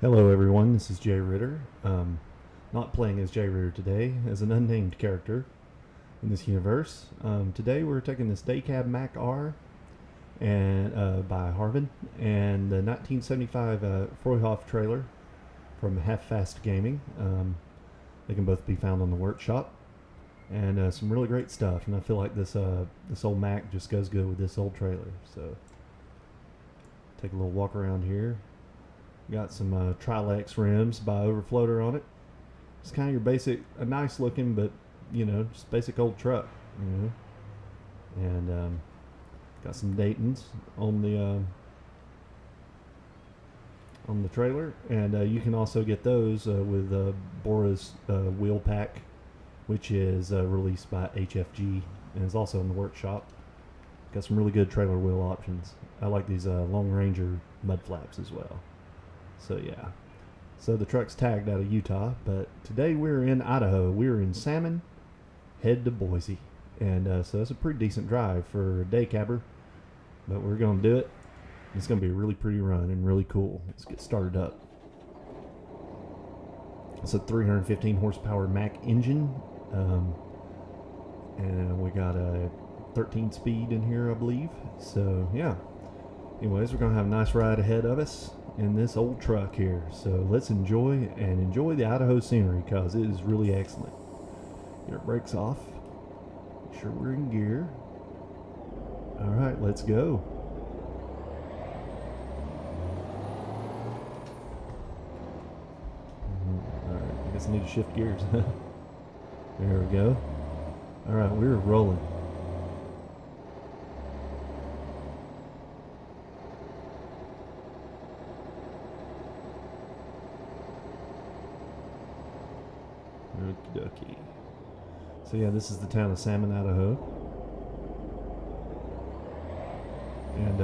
Hello everyone, this is Jay Ritter. Not playing as Jay Ritter today, as an unnamed character in this universe. Today we're taking this day cab Mack R and by Harven and the 1975 Fruehauf trailer from Half Fast Gaming. They can both be found on the workshop, and some really great stuff. And I feel like this old Mack just goes good with this old trailer. So take a little walk around here. Got some Trilex rims by Overfloater on it. It's kind of your basic, a nice looking, but just basic old truck. And got some Daytons on the trailer, and you can also get those with Bora's wheel pack, which is released by HFG and is also in the workshop. Got some really good trailer wheel options. I like these Long Ranger mud flaps as well. So yeah, so the truck's tagged out of Utah, but today we're in Idaho. We're in Salmon, head to Boise, and so that's a pretty decent drive for a day cabber, but we're gonna do it. It's gonna be a really pretty run and really cool. Let's get started up. It's a 315 horsepower Mack engine, and we got a 13 speed in here, I believe. So yeah, anyways, we're gonna have a nice ride ahead of us in this old truck here. So let's enjoy the Idaho scenery, because it is really excellent. Get our brakes off. Make sure we're in gear. Alright, let's go. Alright, I guess I need to shift gears. There we go. Alright, we're rolling. Okie dokie. So yeah, this is the town of Salmon, Idaho. And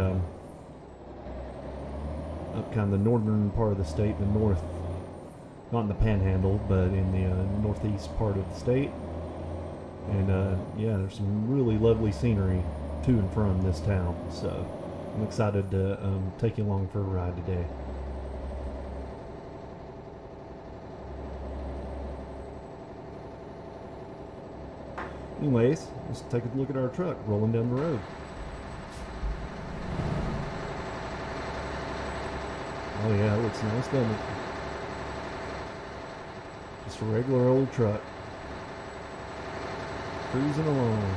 up kind of the northern part of the state, the north, not in the panhandle, but in the northeast part of the state. And yeah, there's some really lovely scenery to and from this town. So I'm excited to take you along for a ride today. Anyways, let's take a look at our truck rolling down the road. Oh yeah, it looks nice, doesn't it? Just a regular old truck. Cruising along.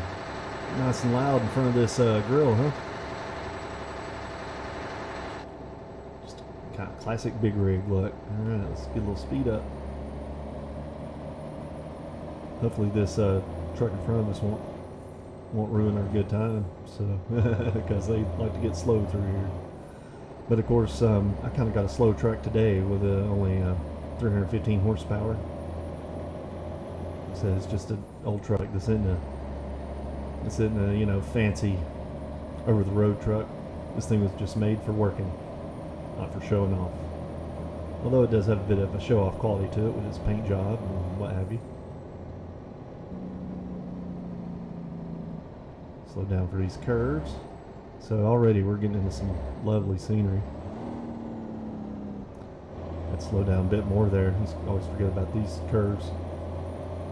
Nice and loud in front of this grill, huh? Just kind of classic big rig look. Alright, let's get a little speed up. Hopefully this truck in front of us won't ruin our good time, so because they like to get slow through here. But of course, I kind of got a slow truck today with only 315 horsepower. So it's just an old truck. This isn't a fancy over the road truck. This thing was just made for working, not for showing off. Although it does have a bit of a show off quality to it with its paint job and what have you. Slow down for these curves. So already we're getting into some lovely scenery. Let's slow down a bit more there. I always forget about these curves.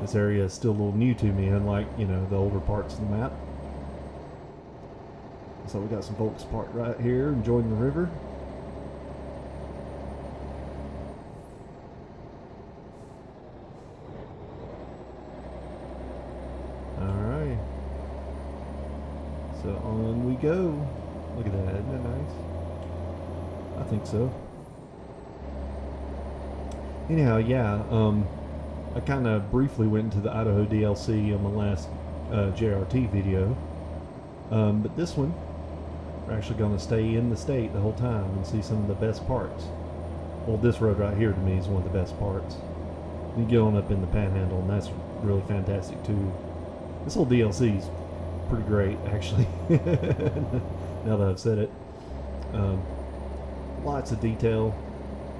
This area is still a little new to me, unlike the older parts of the map. So we got some folks parked right here enjoying the river. Alright. So on we go. Look at that, isn't that nice? I think so. Anyhow, yeah, I kind of briefly went into the Idaho DLC on my last JRT video. But this one, we're actually going to stay in the state the whole time and see some of the best parts. Well, this road right here to me is one of the best parts. You get on up in the panhandle, and that's really fantastic too. This whole DLC is pretty great, actually. Now that I've said it, lots of detail.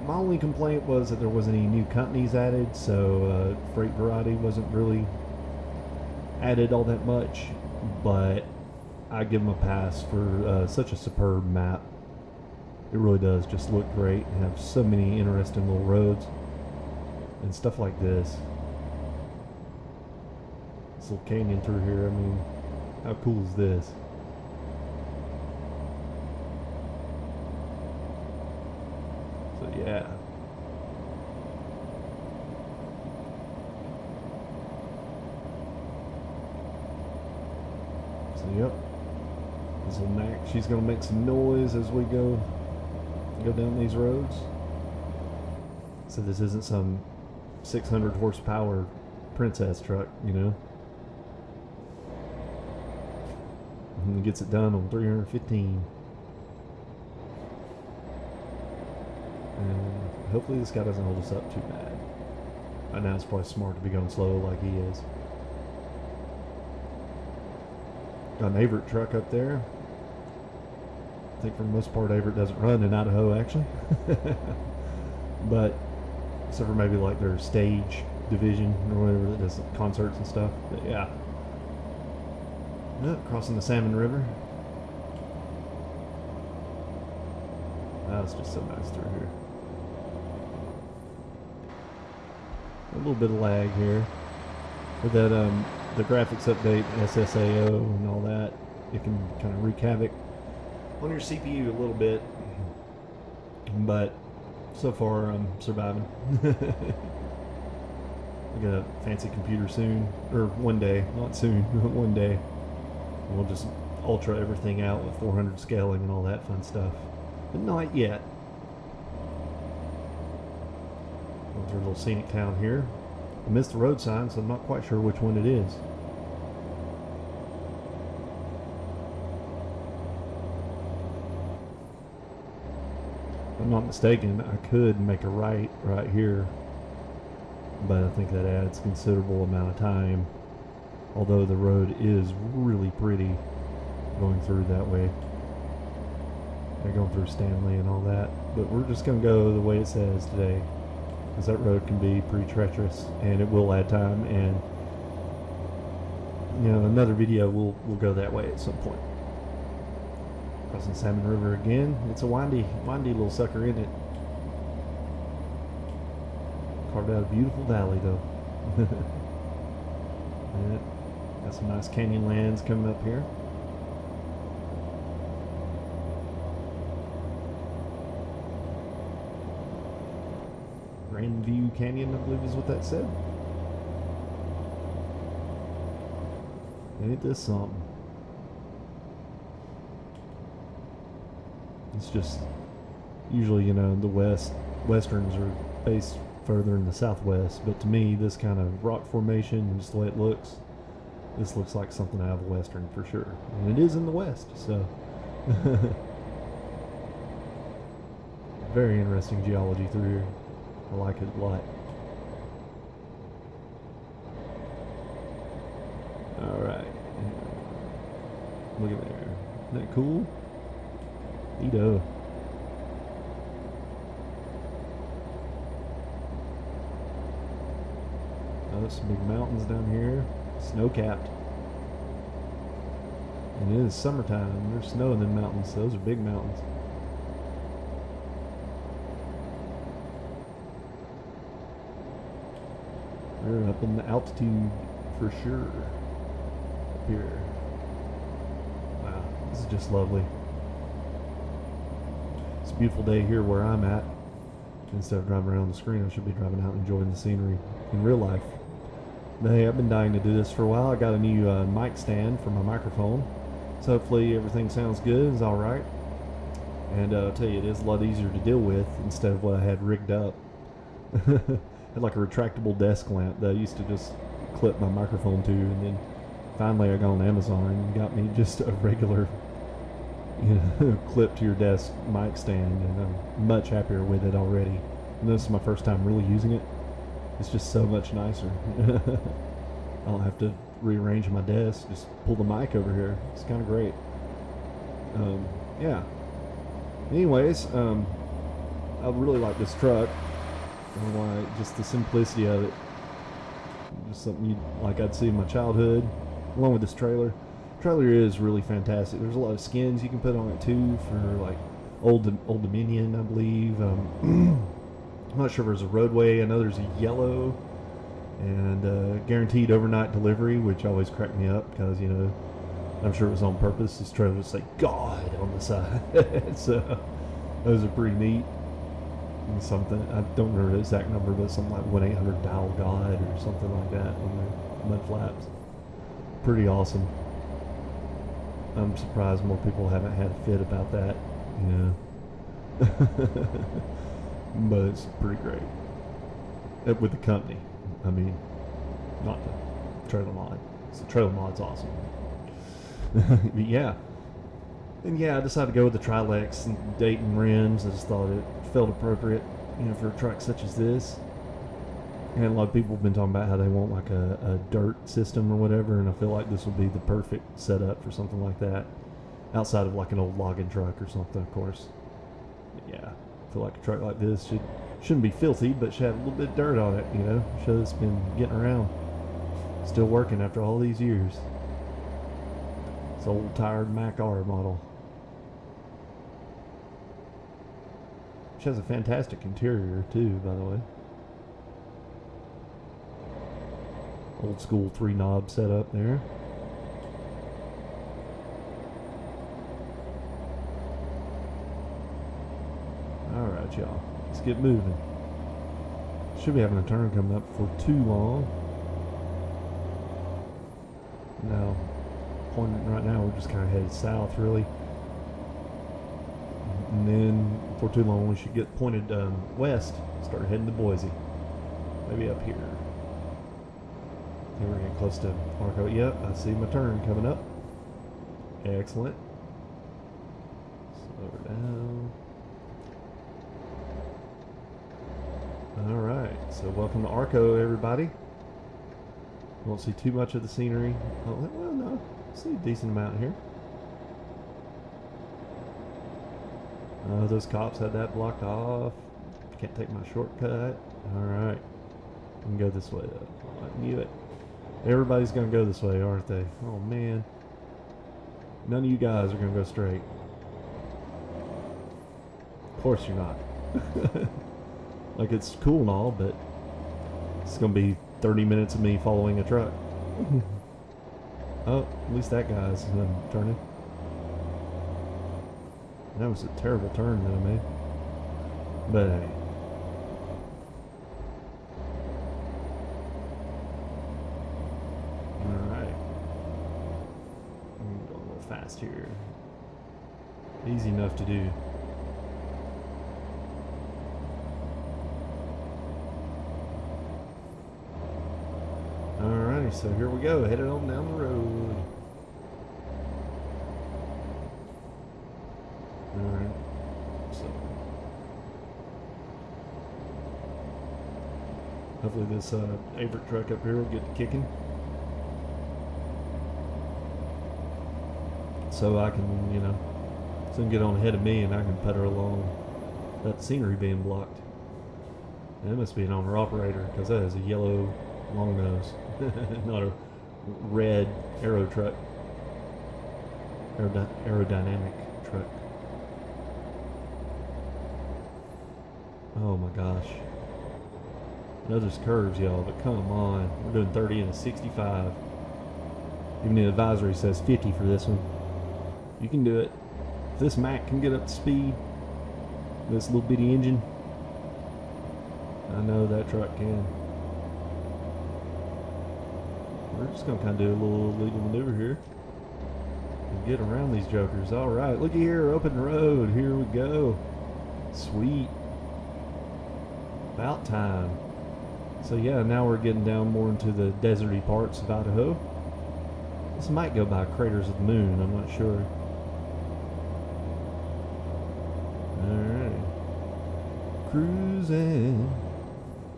My only complaint was that there wasn't any new companies added, so freight variety wasn't really added all that much. But I give them a pass for such a superb map. It really does just look great and have so many interesting little roads and stuff like this. This little canyon through here, I mean, how cool is this? So yeah. So yep. This little Mack, she's gonna make some noise as we go down these roads. So this isn't some 600 horsepower princess truck, you know. And it gets it done on 315. And hopefully this guy doesn't hold us up too bad. I know it's probably smart to be going slow like he is. Got an Averitt truck up there. I think for the most part Averitt doesn't run in Idaho actually. But except for maybe like their stage division or whatever that does concerts and stuff. But yeah. Yep, crossing the Salmon River. That's just so nice through here. A little bit of lag here. With that the graphics update, SSAO and all that, it can kind of wreak havoc on your CPU a little bit. But so far I'm surviving. I got a fancy computer soon, or one day, not soon, one day. We'll just ultra everything out with 400 scaling and all that fun stuff. But not yet. Going through a little scenic town here. I missed the road sign, so I'm not quite sure which one it is. If I'm not mistaken, I could make a right here, but I think that adds considerable amount of time. Although the road is really pretty going through that way. They're going through Stanley and all that. But we're just going to go the way it says today. Because that road can be pretty treacherous and it will add time. And, you know, another video we'll go that way at some point. Crossing Salmon River again. It's a windy little sucker, isn't it? Carved out a beautiful valley though. Yeah. Got some nice canyon lands coming up here. Grandview Canyon, I believe is what that said. Ain't this something? It's just usually, you know, the westerns are based further in the southwest, but to me this kind of rock formation and just the way it looks, this looks like something out of a western for sure, and it is in the west, so very interesting geology through here. I like it a lot. Alright, look at there, isn't that cool? Neato. Oh, some big mountains down here. Snow-capped. And it is summertime. There's snow in the mountains. So those are big mountains. We're up in the altitude for sure. Up here. Wow, this is just lovely. It's a beautiful day here where I'm at. Instead of driving around the screen, I should be driving out and enjoying the scenery in real life. But hey, I've been dying to do this for a while. I got a new mic stand for my microphone. So hopefully everything sounds good, is alright. And I'll tell you, it is a lot easier to deal with instead of what I had rigged up. I had like a retractable desk lamp that I used to just clip my microphone to, and then finally I got on Amazon and got me just a regular, you know, clip to your desk mic stand, and I'm much happier with it already. And this is my first time really using it. It's just so much nicer. I don't have to rearrange my desk, just pull the mic over here. It's kind of great. Yeah. Anyways, I really like this truck. I don't know why, just the simplicity of it. Just something like I'd see in my childhood, along with this trailer. Trailer is really fantastic. There's a lot of skins you can put on it too for like Old Dominion, I believe. I'm not sure if there's a roadway. I know there's a yellow and guaranteed overnight delivery, which always cracked me up because, you know, I'm sure it was on purpose. This trailer would say God on the side. So those are pretty neat. And something, I don't remember the exact number, but something like 1-800-DIAL-GOD or something like that on the mud flaps. Pretty awesome. I'm surprised more people haven't had a fit about that, you know. But it's pretty great. With the company. I mean, not the trailer mod. So the trailer mod's awesome. But yeah. And yeah, I decided to go with the Trilex and Dayton rims. I just thought it felt appropriate, you know, for a truck such as this. And a lot of people have been talking about how they want like a dirt system or whatever, and I feel like this would be the perfect setup for something like that. Outside of like an old logging truck or something, of course. But yeah, I feel like a truck like this shouldn't be filthy, but should have a little bit of dirt on it, you know. Show it's been getting around. Still working after all these years. It's an old tired Mack R model. Which has a fantastic interior too, by the way. Old school 3-knob setup there. Alright, y'all. Let's get moving. Should be having a turn coming up for too long. Now, pointing right now, we're just kind of headed south, really. And then, for too long, we should get pointed west. Start heading to Boise. Maybe up here. I think we're getting close to Arco. Yep, I see my turn coming up. Excellent. Slow her down. Alright, so welcome to Arco, everybody. Won't see too much of the scenery. Oh, well, no. See a decent amount here. Those cops had that blocked off. Can't take my shortcut. Alright. I can go this way, though. I knew it. Everybody's going to go this way, aren't they? Oh, man. None of you guys are going to go straight. Of course you're not. Like, it's cool and all, but it's going to be 30 minutes of me following a truck. Oh, at least that guy's turning. That was a terrible turn that I made. But hey. Alright. I'm going a little fast here. Easy enough to do. Alrighty, so here we go, headed on down the road. Alright, so hopefully this Averitt truck up here will get to kicking. So I can, you know, soon get on ahead of me and I can putter along that scenery being blocked. And it must be an owner operator because that is a yellow long nose, not a red aero truck, aerodynamic truck. Oh my gosh. I know there's curves, y'all, but come on. We're doing 30 and a 65. Even the advisory says 50 for this one. You can do it. If this Mack can get up to speed, this little bitty engine, I know that truck can. We're just going to kind of do a little illegal maneuver here and get around these jokers. Alright, looky here, open road. Here we go. Sweet. About time. So yeah, now we're getting down more into the deserty parts of Idaho. This might go by Craters of the Moon, I'm not sure. Alright. Cruising.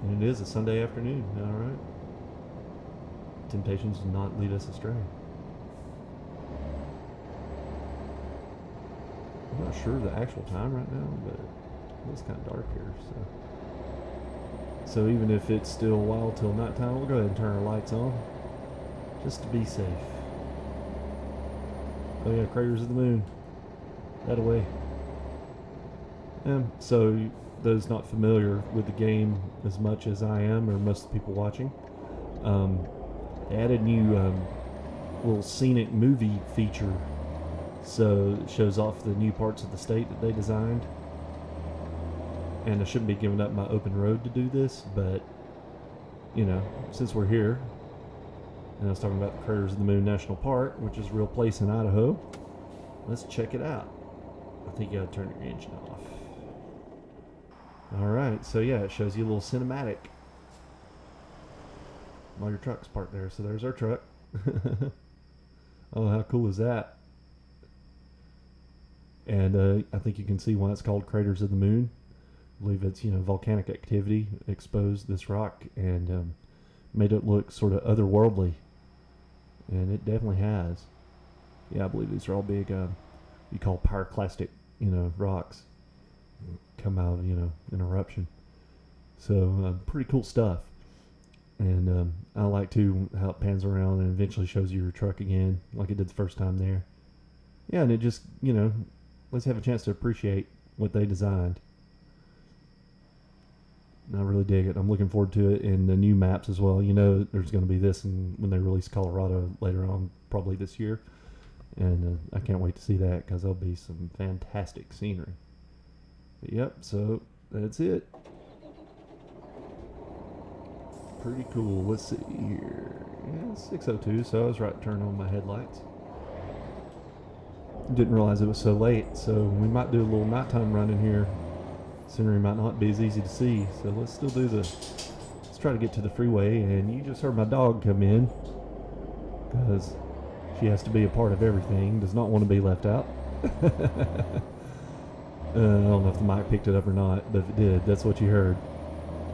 And it is a Sunday afternoon, alright. Temptations do not lead us astray. I'm not sure the actual time right now, but it's kind of dark here, so even if it's still a while till nighttime, we'll go ahead and turn our lights on just to be safe. Oh yeah, Craters of the Moon. That away. So those not familiar with the game as much as I am, or most of the people watching, they added new little scenic movie feature. So it shows off the new parts of the state that they designed. And I shouldn't be giving up my open road to do this, but you know, since we're here, and I was talking about the Craters of the Moon National Park, which is a real place in Idaho, let's check it out. I think you gotta turn your engine off. Alright, so yeah, it shows you a little cinematic while your truck's parked there. So there's our truck. Oh, how cool is that? And I think you can see why it's called Craters of the Moon. I believe it's, you know, volcanic activity exposed this rock and made it look sort of otherworldly. And it definitely has. Yeah, I believe these are all big, you call pyroclastic, you know, rocks. Come out of, you know, an eruption. So, pretty cool stuff. And I like, too, how it pans around and eventually shows you your truck again, like it did the first time there. Yeah, and it just, you know, let's have a chance to appreciate what they designed. And I really dig it. I'm looking forward to it in the new maps as well. You know, there's going to be this when they release Colorado later on, probably this year. And I can't wait to see that because there'll be some fantastic scenery. But yep, so that's it. Pretty cool. Let's see here. Yeah, it's 6:02, so I was right to turn on my headlights. Didn't realize it was so late, so we might do a little nighttime run in here. Scenery might not be as easy to see, so let's still do this. Let's try to get to the freeway, and you just heard my dog come in because she has to be a part of everything, does not want to be left out. I don't know if the mic picked it up or not, but if it did, that's what you heard.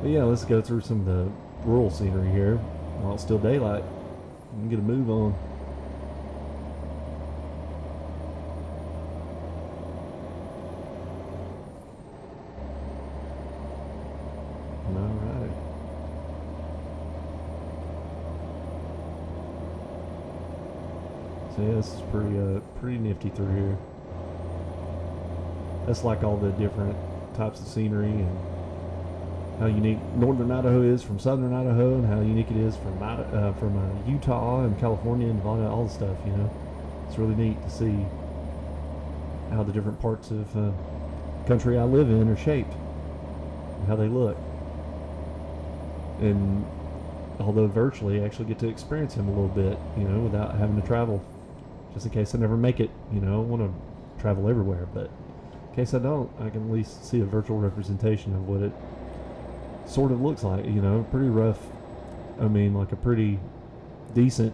But yeah, let's go through some of the rural scenery here while it's still daylight and get a move on. Alright. So yeah, this is pretty nifty through here. That's like all the different types of scenery and how unique northern Idaho is from southern Idaho, and how unique it is from Utah and California and Nevada, all the stuff. You know, it's really neat to see how the different parts of country I live in are shaped and how they look. And although virtually, I actually get to experience them a little bit, you know, without having to travel. Just in case I never make it, you know, I want to travel everywhere, but in case I don't, I can at least see a virtual representation of what it sort of looks like, you know, pretty rough. I mean, like a pretty decent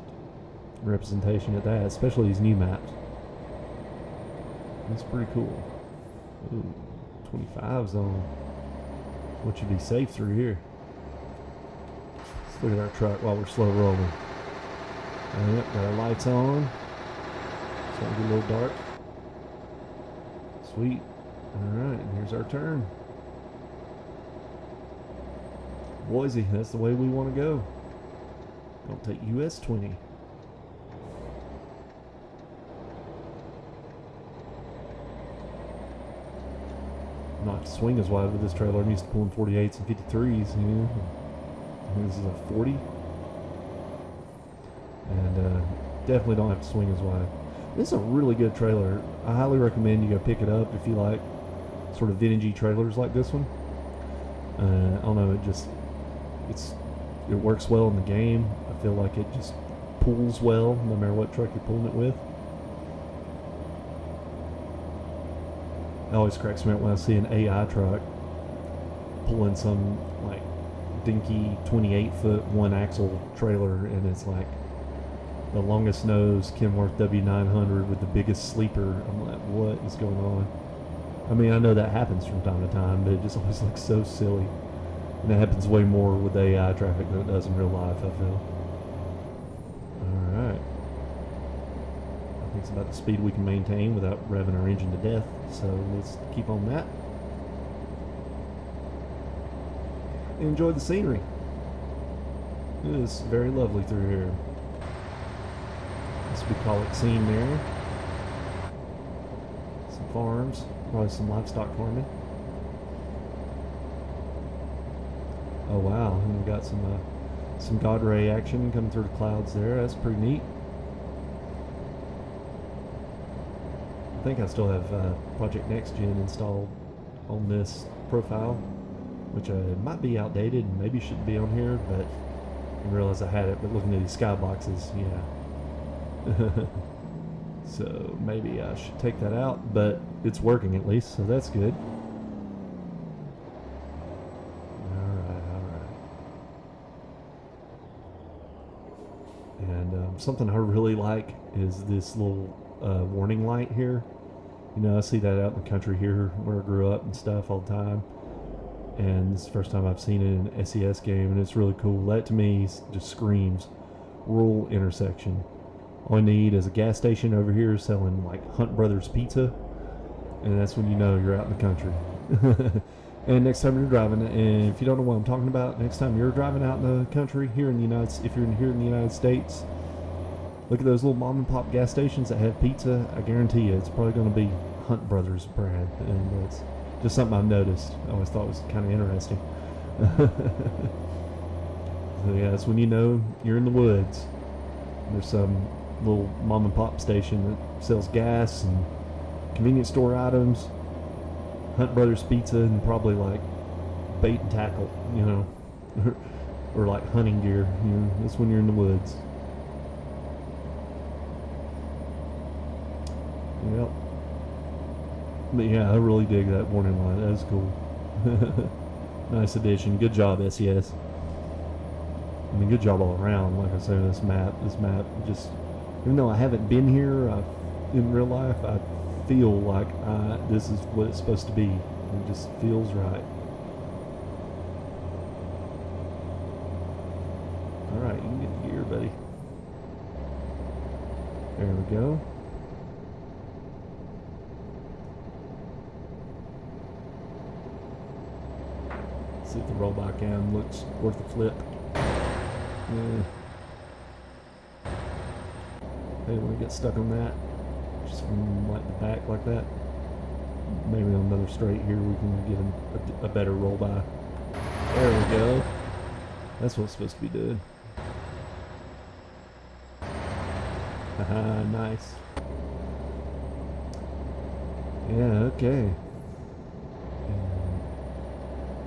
representation at that, especially these new maps. That's pretty cool. Ooh, 25 zone. What should be safe through here? Let's look at our truck while we're slow rolling. Yep, got our lights on. It's starting to get a little dark. Sweet. Alright, and here's our turn. Boise, that's the way we want to go. Don't take US 20. Not to swing as wide with this trailer. I'm used to pulling 48s and 53s, you know. And this is a 40. And definitely don't have to swing as wide. This is a really good trailer. I highly recommend you go pick it up if you like sort of vintagey trailers like this one. I don't know, it works well in the game. I feel like it just pulls well no matter what truck you're pulling it with. It always cracks me up when I see an AI truck pulling some like dinky 28-foot one axle trailer, and it's like the longest nose Kenworth W900 with the biggest sleeper. I'm like, what is going on? I mean, I know that happens from time to time, but it just always looks so silly. And it happens way more with AI traffic than it does in real life, I feel. Alright. I think it's about the speed we can maintain without revving our engine to death, so let's keep on that. And enjoy the scenery. It is very lovely through here. This bucolic scene there. Some farms, probably some livestock farming. Oh wow, and we got some God ray action coming through the clouds there. That's pretty neat. I think I still have Project Next Gen installed on this profile, which might be outdated and maybe shouldn't be on here, but I didn't realize I had it. But looking at these skyboxes, yeah. So maybe I should take that out, but it's working at least, so that's good. Alright. And something I really like is this little warning light here. You know, I see that out in the country here where I grew up and stuff all the time. And this is the first time I've seen it in an SES game, and it's really cool. That to me just screams rural intersection. All I need is a gas station over here selling like Hunt Brothers pizza, and that's when you know you're out in the country. And next time you're driving, and if you don't know what I'm talking about, next time you're driving out in the country here in the if you're here in the United States, look at those little mom and pop gas stations that have pizza. I guarantee you, it's probably going to be Hunt Brothers brand, and it's just something I've noticed. I always thought was kind of interesting. So yeah, that's when you know you're in the woods. There's some little mom and pop station that sells gas and convenience store items, Hunt Brothers pizza, and probably like bait and tackle, you know, or like hunting gear. You know, that's when you're in the woods. Yep. But yeah, I really dig that warning light. That was cool. Nice addition. Good job, SES. I mean, good job all around. Like I say, this map just, even though I haven't been here in real life, I feel like this is what it's supposed to be. It just feels right. Alright, you can get the gear, buddy. There we go. See if the roll-by cam looks worth a flip. Yeah. Hey, when we get stuck on that, just from like the back like that, maybe on another straight here we can get a better roll-by. There we go. That's what it's supposed to be doing. Haha, nice. Yeah, okay.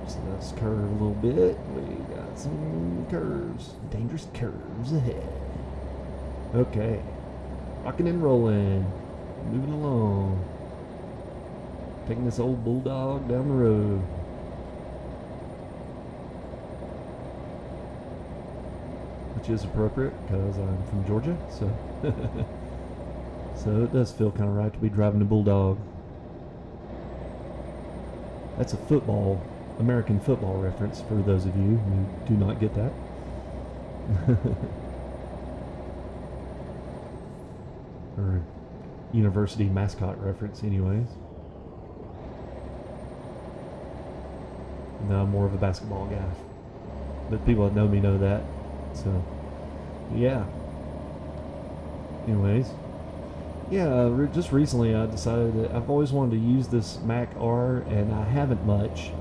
So let's curve a little bit. We got some curves. Dangerous curves ahead. Okay. Rocking and rolling. Moving along. Taking this old bulldog down the road. Which is appropriate because I'm from Georgia, so so it does feel kind of right to be driving a bulldog. That's a American football reference for those of you who do not get that. Or university mascot reference anyways. No, I'm more of a basketball guy. But people that know me know that. So, yeah. Anyways. Yeah, just recently I decided that I've always wanted to use this Mack R, and I haven't much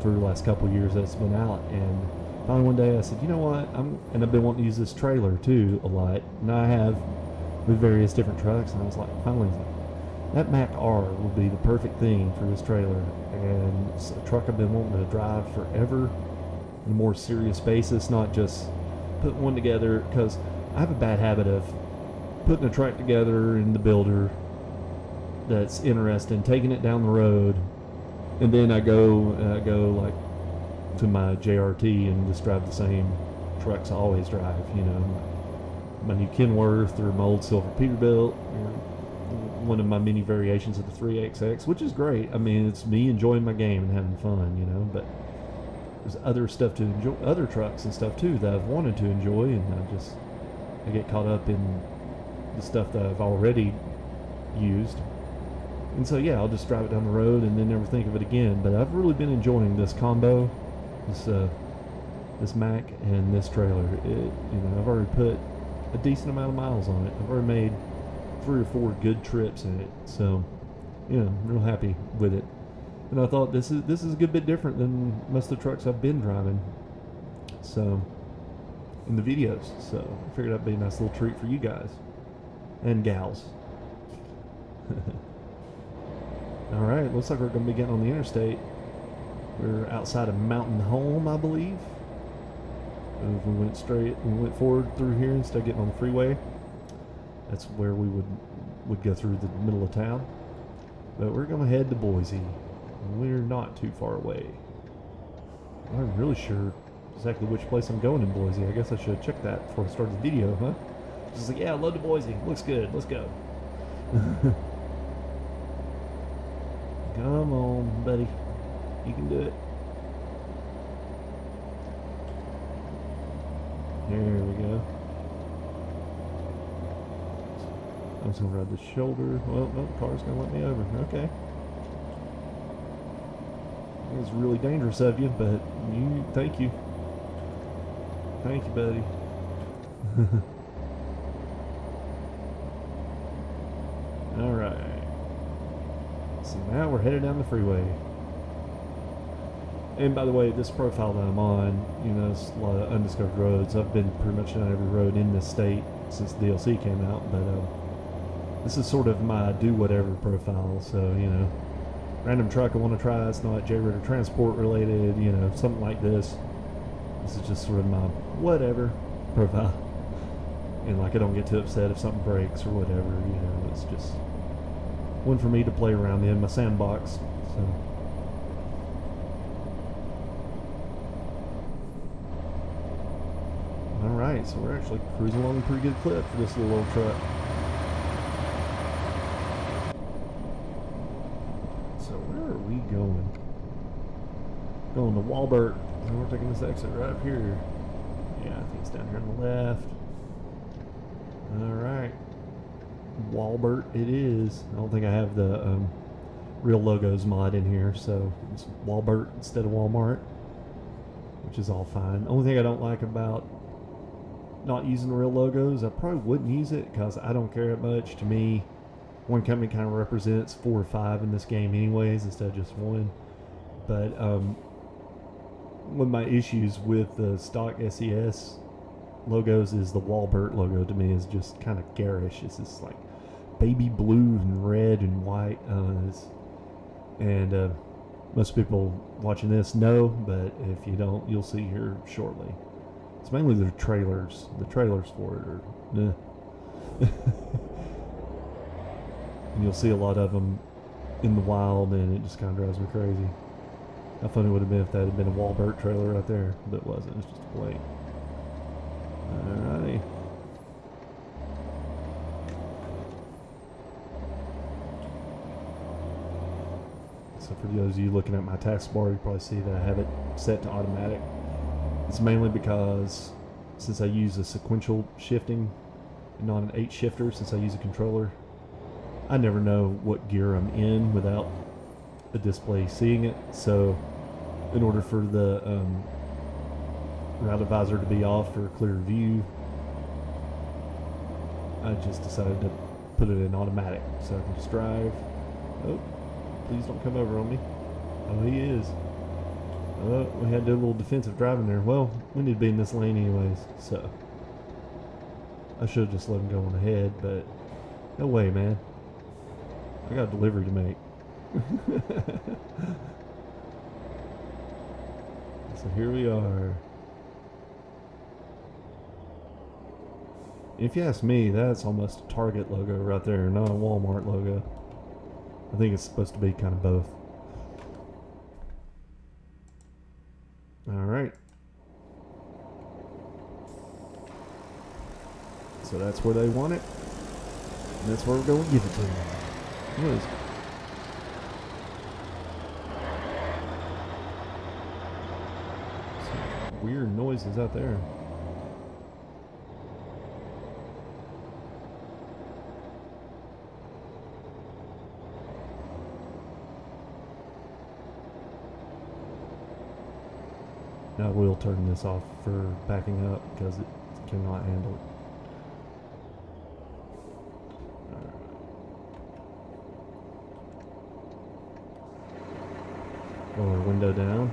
through the last couple of years that it's been out. And finally one day I said, you know what, and I've been wanting to use this trailer too a lot, and I have with various different trucks, and I was like, finally, that Mack R will be the perfect thing for this trailer. And it's a truck I've been wanting to drive forever on a more serious basis, not just put one together, because I have a bad habit of putting a truck together in the builder that's interesting, taking it down the road, and then I go like to my JRT and just drive the same trucks I always drive, you know, my new Kenworth or my old Silver Peterbilt, you know, one of my many variations of the 3XX, which is great. I mean, it's me enjoying my game and having fun, you know, but there's other stuff to enjoy, other trucks and stuff too that I've wanted to enjoy, and I get caught up in the stuff that I've already used. And so yeah, I'll just drive it down the road and then never think of it again. But I've really been enjoying this combo, this Mack and this trailer. I've already put a decent amount of miles on it. I've already made 3 or 4 good trips in it. So yeah, I'm real happy with it. And I thought this is a good bit different than most of the trucks I've been driving. in the videos. So I figured that'd be a nice little treat for you guys and gals. All right, looks like we're going to be getting on the interstate. We're outside of Mountain Home, I believe. If we went forward through here instead of getting on the freeway, that's where we would go through the middle of town. But we're going to head to Boise. We're not too far away. I'm not really sure exactly which place I'm going in Boise. I guess I should have checked that before I started the video, huh? Just like, yeah, load to Boise. Looks good. Let's go. Come on, buddy. You can do it. There we go. I'm just gonna ride the shoulder. Well, no, the car's gonna let me over. Okay. It was really dangerous of you, but thank you. Thank you, buddy. Alright. So now we're headed down the freeway. And by the way, this profile that I'm on, you know, it's a lot of undiscovered roads. I've been pretty much on every road in this state since the DLC came out, but this is sort of my do-whatever profile, so, you know, random truck I want to try, it's not J Ritter Transport related, you know, something like this. This is just sort of my whatever profile. And like, I don't get too upset if something breaks or whatever, you know, it's just one for me to play around in my sandbox, so. Alright, so we're actually cruising along a pretty good clip for this little old truck. So where are we going? Going to Walbert. And we're taking this exit right up here. Yeah, I think it's down here on the left. Alright. Walbert it is. I don't think I have the real logos mod in here, so it's Walbert instead of Walmart, which is all fine. The only thing I don't like about not using real logos, I probably wouldn't use it because I don't care that much. To me, one company kind of represents 4 or 5 in this game anyways, instead of just one. But one of my issues with the stock SES logos is the Walbert logo. To me is just kind of garish. It's just like baby blue and red and white, and most people watching this know, but if you don't, you'll see here shortly. It's mainly the trailers. The trailers for it are and you'll see a lot of them in the wild, and it just kind of drives me crazy. How funny would it have been if that had been a Walbert trailer right there, but it wasn't. It's just a plate. Alrighty. So for those of you looking at my taskbar, you probably see that I have it set to automatic. It's mainly because since I use a sequential shifting and not an 8 shifter, since I use a controller, I never know what gear I'm in without the display seeing it. So in order for the route advisor to be off for a clear view, I just decided to put it in automatic so I can just drive. Oh, please don't come over on me. Oh, he is. Oh, we had to do a little defensive driving there. Well, we need to be in this lane anyways, so I should have just let him go on ahead, but no way, man. I got a delivery to make. So here we are. If you ask me, that's almost a Target logo right there, not a Walmart logo. I think it's supposed to be kind of both. Alright. So that's where they want it. And that's where we're going to give it to them. What is it? Some weird noises out there. I will turn this off for backing up because it cannot handle it. Roll our window down.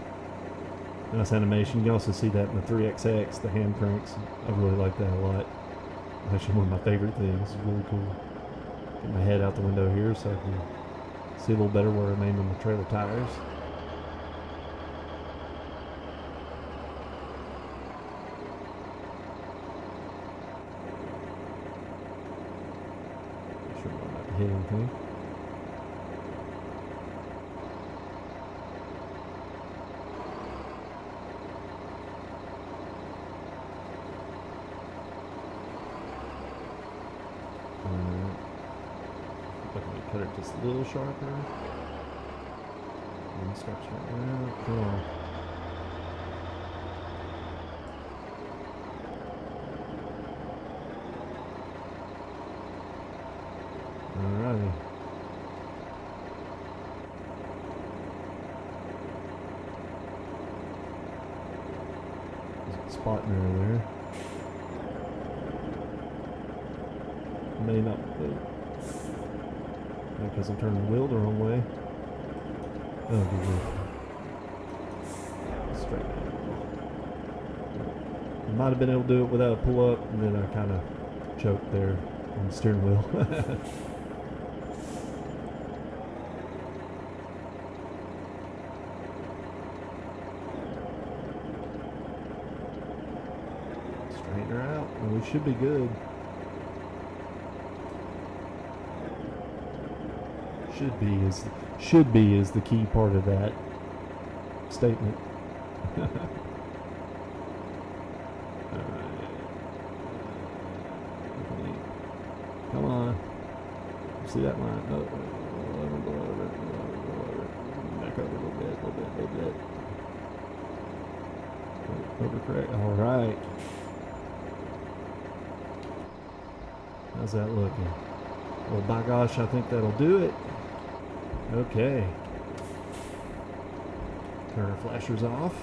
Nice animation. You can also see that in the 3XX, the hand cranks. I really like that a lot. Actually, one of my favorite things. It's really cool. Get my head out the window here so I can see a little better where I'm aiming the trailer tires. Not sure I'm not hit anything. Cut it just a little sharper. And start straightening out. Come on. Alrighty. There's a spot in there. May not be. Because I'm turning the wheel the wrong way. Oh, good. Straight down. I might have been able to do it without a pull up, and then I kind of choked there on the steering wheel. Straighten her out, and we should be good. Should be is the key part of that statement. Come on. See that line? Oh, go over. Back over a little bit. Overcorrect. All right. How's that looking? Well, by gosh, I think that'll do it. Okay. Turn our flashers off.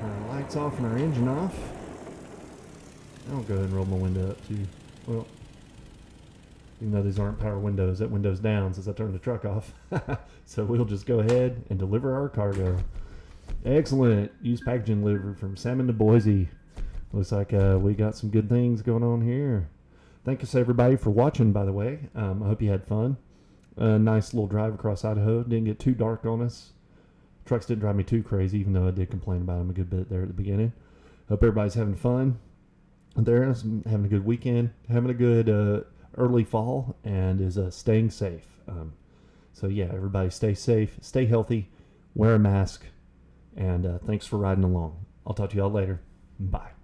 Turn our lights off and our engine off. I'll go ahead and roll my window up too. Well, even though these aren't power windows, that window's down since I turned the truck off. So we'll just go ahead and deliver our cargo. Excellent. Used packaging delivered from Salmon to Boise. Looks like we got some good things going on here. Thank you everybody for watching, by the way. I hope you had fun. A nice little drive across Idaho. Didn't get too dark on us. Trucks didn't drive me too crazy, even though I did complain about them a good bit there at the beginning. Hope everybody's having fun. They're having a good weekend, having a good early fall, and is staying safe. So yeah, everybody stay safe, stay healthy, wear a mask, and thanks for riding along. I'll talk to y'all later. Bye.